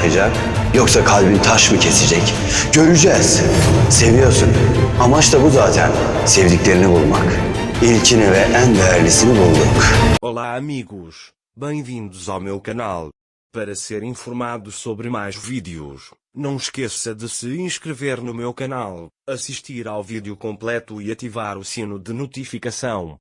bırakacak yoksa kalbin taş mı kesecek? Göreceğiz. Seviyorsun. Amaç da bu zaten. Sevdiklerini bulmak. İlkini ve en değerlisini bulduk. Olá amigos, bem-vindos ao meu canal. Para ser informado sobre mais vídeos, não esqueça de se inscrever no meu canal, assistir ao vídeo completo e ativar o sino de notificação.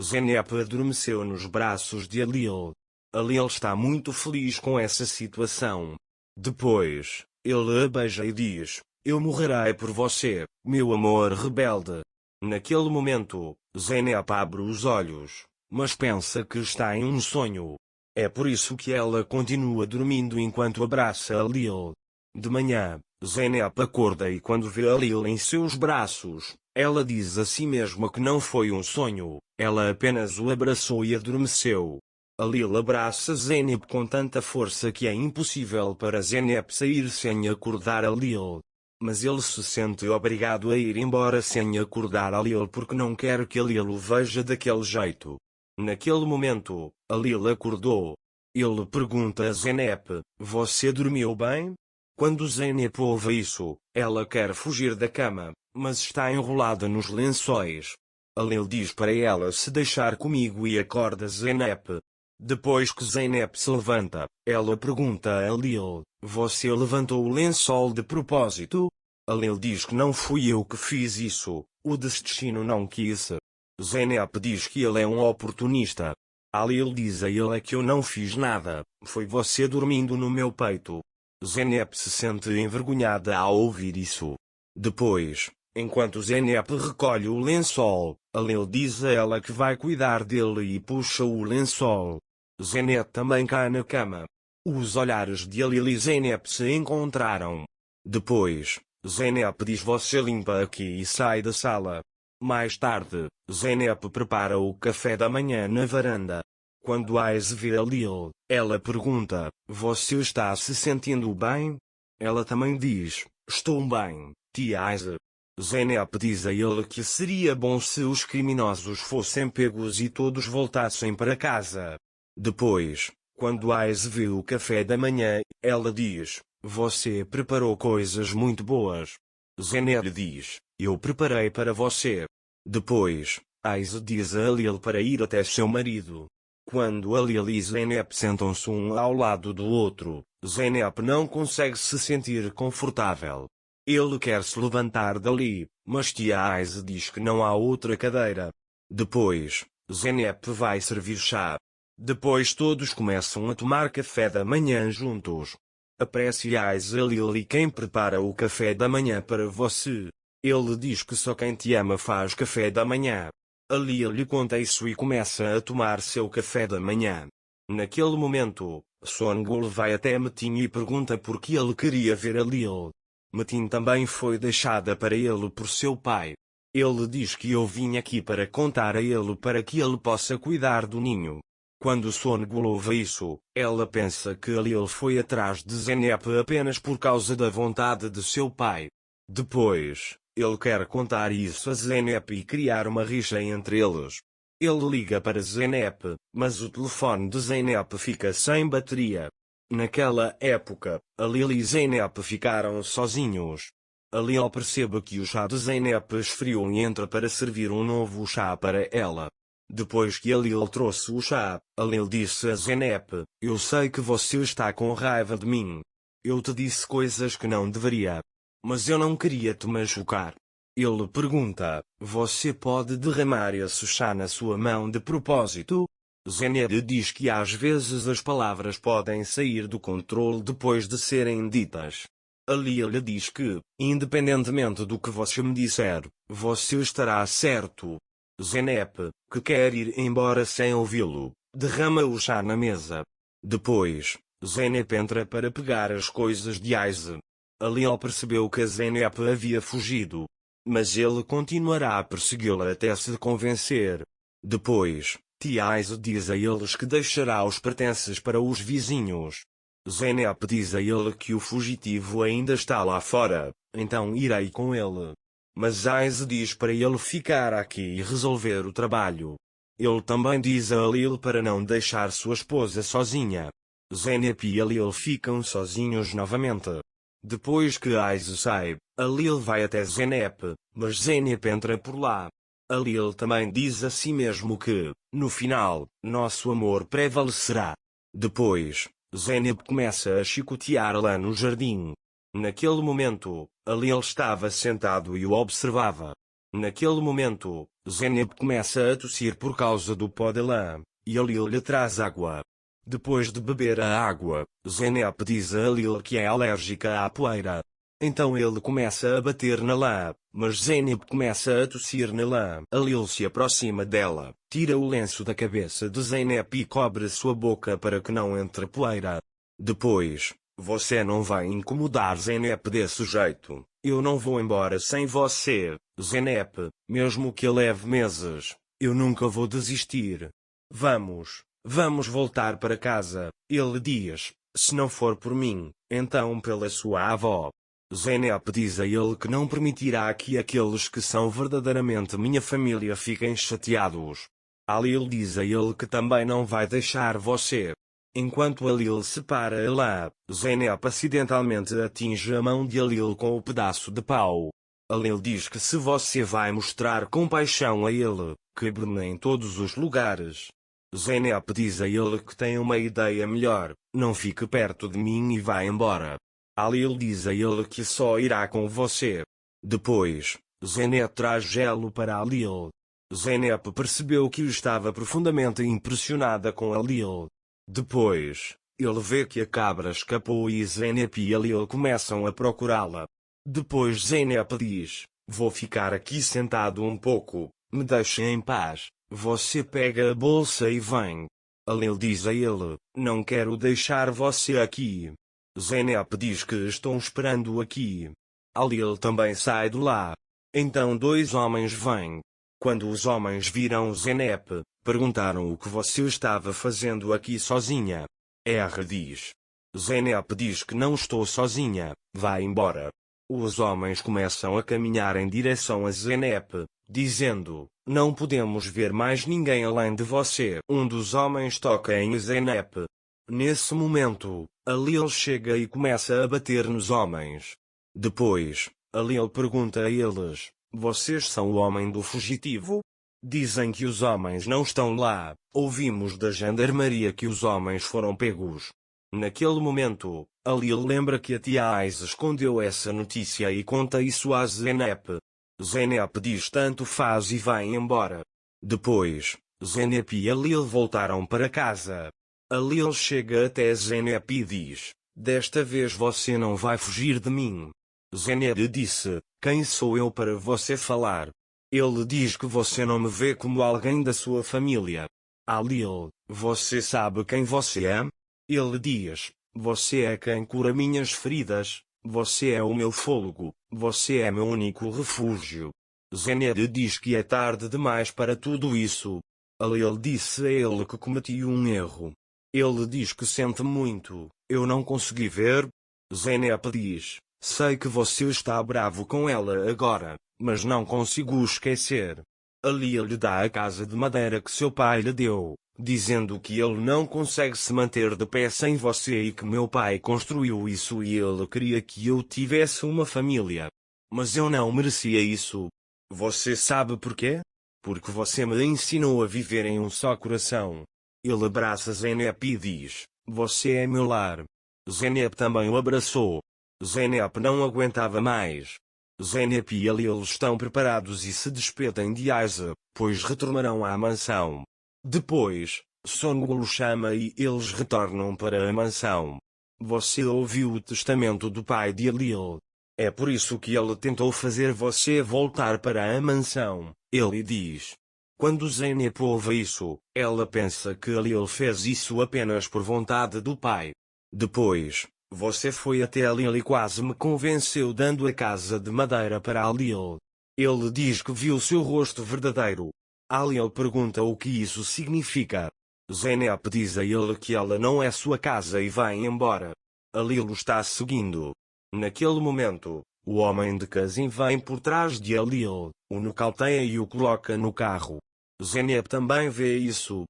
Zeynep adormeceu nos braços de Halil. Halil está muito feliz com essa situação. Depois, ele a beija e diz: "Eu morrerei por você, meu amor rebelde." Naquele momento, Zeynep abre os olhos, mas pensa que está em um sonho. É por isso que ela continua dormindo enquanto abraça Halil. De manhã, Zeynep acorda e quando vê Halil em seus braços, ela diz a si mesma que não foi um sonho, ela apenas o abraçou e adormeceu. Halil abraça Zeynep com tanta força que é impossível para Zeynep sair sem acordar Halil. Mas ele se sente obrigado a ir embora sem acordar Halil porque não quer que Halil o veja daquele jeito. Naquele momento, Halil acordou. Ele pergunta a Zeynep: "Você dormiu bem?" Quando Zeynep ouve isso, ela quer fugir da cama, mas está enrolada nos lençóis. Halil diz para ela se deixar comigo e acorda Zeynep. Depois que Zeynep se levanta, ela pergunta a Halil: "Você levantou o lençol de propósito?" Halil diz que não fui eu que fiz isso, o destino não quis. Zeynep diz que ele é um oportunista. Halil diz a ele que eu não fiz nada, foi você dormindo no meu peito. Zeynep se sente envergonhada ao ouvir isso. Depois, enquanto Zeynep recolhe o lençol, Halil diz a ela que vai cuidar dele e puxa o lençol. Zeynep também cai na cama. Os olhares de Halil e Zeynep se encontraram. Depois, Zeynep diz: "Você limpa aqui" e sai da sala. Mais tarde, Zeynep prepara o café da manhã na varanda. Quando Aize vê Halil, ela pergunta: "Você está se sentindo bem?" Ela também diz: "Estou bem, tia Aize." Zeynep diz a ele que seria bom se os criminosos fossem pegos e todos voltassem para casa. Depois, quando Aize vê o café da manhã, ela diz: "Você preparou coisas muito boas." Zeynep diz: "Eu preparei para você." Depois, Aize diz a Halil para ir até seu marido. Quando Halil e Zeynep sentam-se um ao lado do outro, Zeynep não consegue se sentir confortável. Ele quer se levantar dali, mas tia Aize diz que não há outra cadeira. Depois, Zeynep vai servir chá. Depois todos começam a tomar café da manhã juntos. Aprecie Aize Halil e quem prepara o café da manhã para você. Ele diz que só quem te ama faz café da manhã. Halil lhe conta isso e começa a tomar seu café da manhã. Naquele momento, Songul vai até Metin e pergunta por que ele queria ver Halil. Metin também foi deixada para ele por seu pai. Ele diz que eu vim aqui para contar a ele para que ele possa cuidar do ninho. Quando Songul ouve isso, ela pensa que Halil foi atrás de Zeynep apenas por causa da vontade de seu pai. Depois, ele quer contar isso a Zeynep e criar uma rixa entre eles. Ele liga para Zeynep, mas o telefone de Zeynep fica sem bateria. Naquela época, Halil e Zeynep ficaram sozinhos. Halil percebe que o chá de Zeynep esfriou e entra para servir um novo chá para ela. Depois que Halil trouxe o chá, Halil disse a Zeynep: "Eu sei que você está com raiva de mim. Eu te disse coisas que não deveria. Mas eu não queria te machucar." Ele pergunta: "Você pode derramar esse chá na sua mão de propósito?" Zeynep diz que às vezes as palavras podem sair do controle depois de serem ditas. Halil lhe diz que, independentemente do que você me disser, você estará certo. Zeynep, que quer ir embora sem ouvi-lo, derrama o chá na mesa. Depois, Zeynep entra para pegar as coisas de Aize. Halil percebeu que a Zeynep havia fugido. Mas ele continuará a persegui-la até se convencer. Depois, tia Aize diz a eles que deixará os pertences para os vizinhos. Zeynep diz a ele que o fugitivo ainda está lá fora, então irei com ele. Mas Aize diz para ele ficar aqui e resolver o trabalho. Ele também diz a Halil para não deixar sua esposa sozinha. Zeynep e Alil ficam sozinhos novamente. Depois que Aize sai, Alil vai até Zeynep, mas Zeynep entra por lá. Alil também diz a si mesmo que, no final, nosso amor prevalecerá. Depois, Zeynep começa a chicoteá-la no jardim. Naquele momento, Alil estava sentado e o observava. Naquele momento, Zeynep começa a tossir por causa do pó de lã, e Alil lhe traz água. Depois de beber a água, Zeynep diz a Alil que é alérgica à poeira. Então ele começa a bater na lã, mas Zeynep começa a tossir na lã. Alil se aproxima dela, tira o lenço da cabeça de Zeynep e cobre sua boca para que não entre poeira. Depois, você não vai incomodar Zeynep desse jeito. Eu não vou embora sem você, Zeynep, mesmo que leve meses. Eu nunca vou desistir. Vamos voltar para casa, ele diz. Se não for por mim, então pela sua avó. Zeynep diz a ele que não permitirá que aqueles que são verdadeiramente minha família fiquem chateados. Alil diz a ele que também não vai deixar você. Enquanto Alil separa a lã, Zeynep acidentalmente atinge a mão de Alil com o pedaço de pau. Alil diz que se você vai mostrar compaixão a ele, quebre-me em todos os lugares. Zeynep diz a ele que tem uma ideia melhor, não fique perto de mim e vá embora. Alil diz a ele que só irá com você. Depois, Zeynep traz gelo para Alil. Zeynep percebeu que estava profundamente impressionada com Alil. Depois, ele vê que a cabra escapou e Zeynep e Alil começam a procurá-la. Depois Zeynep diz, vou ficar aqui sentado um pouco, me deixe em paz. Você pega a bolsa e vem. Alil diz a ele, não quero deixar você aqui. Zeynep diz que estão esperando aqui. Alil também sai de lá. Então dois homens vêm. Quando os homens viram Zeynep, perguntaram o que você estava fazendo aqui sozinha. R diz. Zeynep diz que não estou sozinha, vá embora. Os homens começam a caminhar em direção a Zeynep, dizendo, não podemos ver mais ninguém além de você. Um dos homens toca em Zeynep. Nesse momento, Alil chega e começa a bater nos homens. Depois, Alil pergunta a eles, vocês são o homem do fugitivo? Dizem que os homens não estão lá, ouvimos da gendarmeria que os homens foram pegos. Naquele momento, Alil lembra que a tia Aize escondeu essa notícia e conta isso a Zeynep. Zeynep diz tanto faz e vai embora. Depois, Zeynep e Alil voltaram para casa. Alil chega até Zeynep e diz, desta vez você não vai fugir de mim. Zeynep disse, quem sou eu para você falar? Ele diz que você não me vê como alguém da sua família. Alil, você sabe quem você é? Ele diz, você é quem cura minhas feridas, você é o meu fôlego, você é meu único refúgio. Zeynep diz que é tarde demais para tudo isso. Alil disse a ele que cometi um erro. Ele diz que sente muito, eu não consegui ver. Zeynep diz, sei que você está bravo com ela agora, mas não consigo esquecer. Alil lhe dá a casa de madeira que seu pai lhe deu, dizendo que ele não consegue se manter de pé sem você e que meu pai construiu isso e ele queria que eu tivesse uma família. Mas eu não merecia isso. Você sabe por quê? Porque você me ensinou a viver em um só coração. Ele abraça Zeynep e diz, você é meu lar. Zeynep também o abraçou. Zeynep não aguentava mais. Zeynep e Alil estão preparados e se despedem de Aize, pois retornarão à mansão. Depois, Songul chama e eles retornam para a mansão. Você ouviu o testamento do pai de Alil. É por isso que ele tentou fazer você voltar para a mansão, ele diz. Quando Zeynep ouve isso, ela pensa que Alil fez isso apenas por vontade do pai. Depois, você foi até Alil e quase me convenceu dando a casa de madeira para Alil. Ele diz que viu seu rosto verdadeiro. Alil pergunta o que isso significa. Zeynep diz a ele que ela não é sua casa e vai embora. Alil o está seguindo. Naquele momento, o homem de Kazim vem por trás de Alil, o nocauteia e o coloca no carro. Zeynep também vê isso.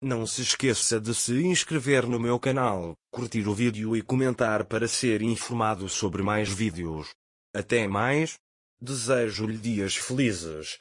Não se esqueça de se inscrever no meu canal, curtir o vídeo e comentar para ser informado sobre mais vídeos. Até mais. Desejo-lhe dias felizes.